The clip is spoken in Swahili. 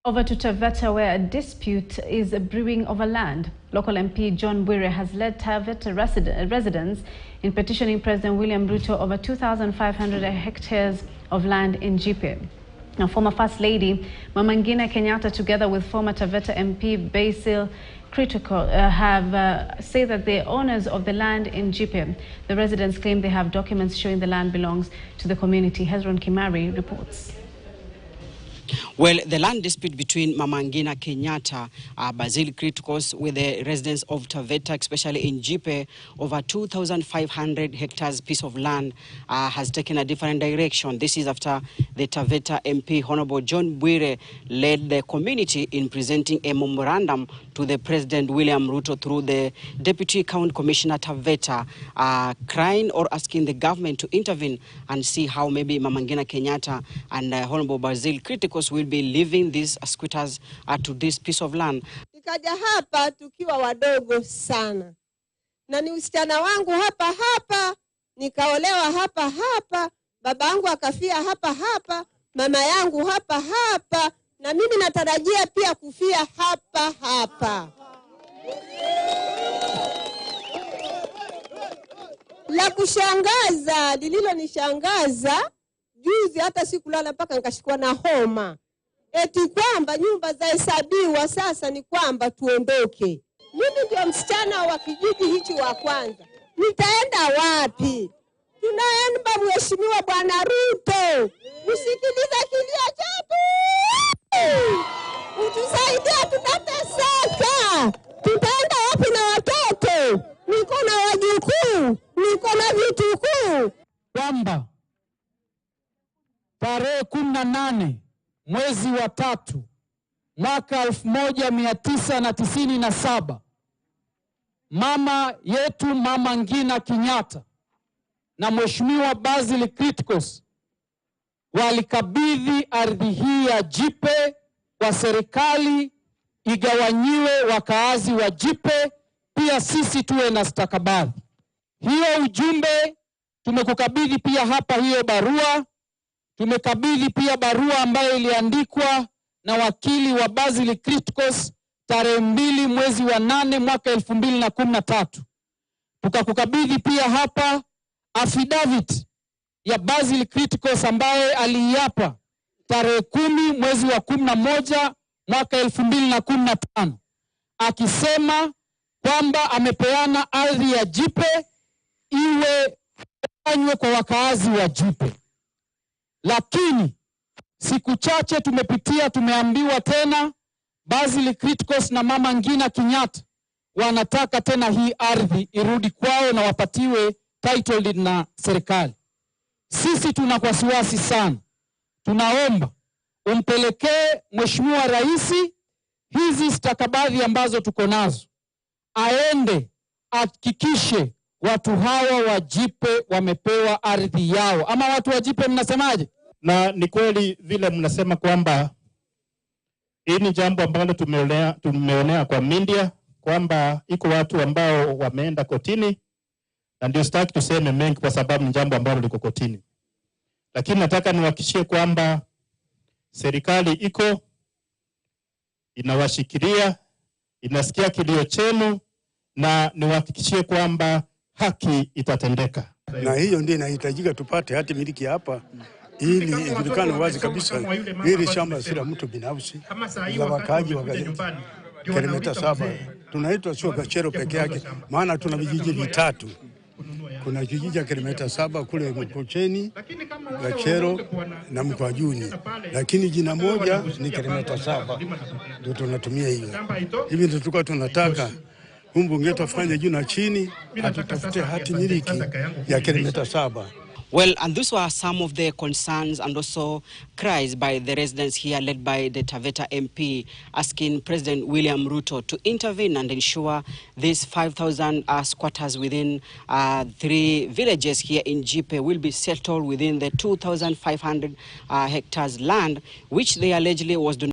Over to Taveta, where a dispute is brewing over land. Local MP John Bwire has led Taveta residents in petitioning President William Ruto over 2,500 hectares of land in Jipe. Now, former First Lady Mama Ngina Kenyatta, together with former Taveta MP Basil Critical, have said that the owners of the land in Jipe. The residents claim they have documents showing the land belongs to the community. Hezron Kimari reports. Well, the land dispute between Mama Ngina Kenyatta, Basil Criticos, with the residents of Taveta, especially in Jipe, over 2,500 hectares piece of land, has taken a different direction. This is after the Taveta MP, Honorable John Bwire, led the community in presenting a memorandum to the President William Ruto through the Deputy County Commissioner Taveta, crying or asking the government to intervene and see how maybe Mama Ngina Kenyatta and Honorable Basil Criticos will be leaving these squatters to this piece of land. Nikaja hapa tukiwa wadogo sana. Na ni usichana wangu hapa, nikaolewa hapa, baba yangu akafia hapa, mama yangu hapa, na mimi natarajia pia kufia hapa. La kushangaza, lililonishangaza, juzi hata sikulala mpaka nikashikwa na homa. Eti kwamba nyumba za hesabiwa sasa ni kwamba tuondoke. Mimi ndio msichana wa kijiji hichi wa kwanza. Nitaenda wapi? Tunaomba Mheshimiwa Bwana Ruto, usikilize kilio chetu. Utusaidie, tunateseka. Tutaenda wapi na watoto? Niko na wajukuu, niko na vitukuu. Kwamba tarehe 18 mwezi wa 3 mwaka 1997 mama yetu Mama Ngina Kenyatta na Mheshimiwa Basil Criticos walikabidhi ardhi hii ya Jipe kwa serikali igawanyiwe wakaazi wa Jipe, pia sisi tuwe na stakabadhi. Hiyo ujumbe tumekukabidhi pia hapa, hiyo barua. Tumekabidhi pia barua ambayo iliandikwa na wakili wa Basil Criticos tarehe 2 mwezi wa 8 mwaka 2013. Tukakukabidhi pia hapa affidavit ya Basil Criticos ambaye aliiapa tarehe 10 mwezi wa 11 mwaka 2015, akisema kwamba amepeana ardhi ya Jipe iwe fanywe kwa wakaazi wa Jipe. Lakini siku chache tumepitia, tumeambiwa tena Basil Criticos na Mama Ngina Kenyatta wanataka tena hii ardhi irudi kwao na wapatiwe title deed na serikali. Sisi tuna wasiwasi sana. Tunaomba umpelekee Mheshimiwa Rais hizi stakabadhi ambazo tuko nazo, aende hakikishe watu hawa wa Jipe wamepewa ardhi yao. Ama watu wa Jipe mnasemaje? Na ni kweli vile mnasema kwamba hii ni jambo ambalo tumeonea kwa media kwamba iko watu ambao wameenda kotini, na ndio sitaki tuseme mengi kwa sababu ni jambo ambalo liko kotini. Lakini nataka niwahakikishie kwamba serikali iko inawashikilia, inasikia kilio chenu, na niwahakikishie kwamba haki itatendeka. Na hiyo ndio inahitajika, tupate hati miliki hapa ili ijulikane wazi kabisa hili shamba si la mtu binafsi, la wakaaji wa kilomita 7. Tunaitwa sio Gachero peke yake, maana tuna vijiji vitatu. Kuna kijiji cha kilomita 7 kule Mkocheni, Gachero na Mkwajuni, lakini jina moja ni kilomita 7 ndio tunatumia hiyo. Hivi ndio tulikuwa tunataka mbunge tufanye juu na chini, atutafute hati miliki ya kilomita 7. Well, and those were some of the concerns and also cries by the residents here, led by the Taveta MP, asking President William Ruto to intervene and ensure these 5,000 squatters within 3 villages here in Jipe will be settled within the 2,500 hectares land, which they allegedly was donated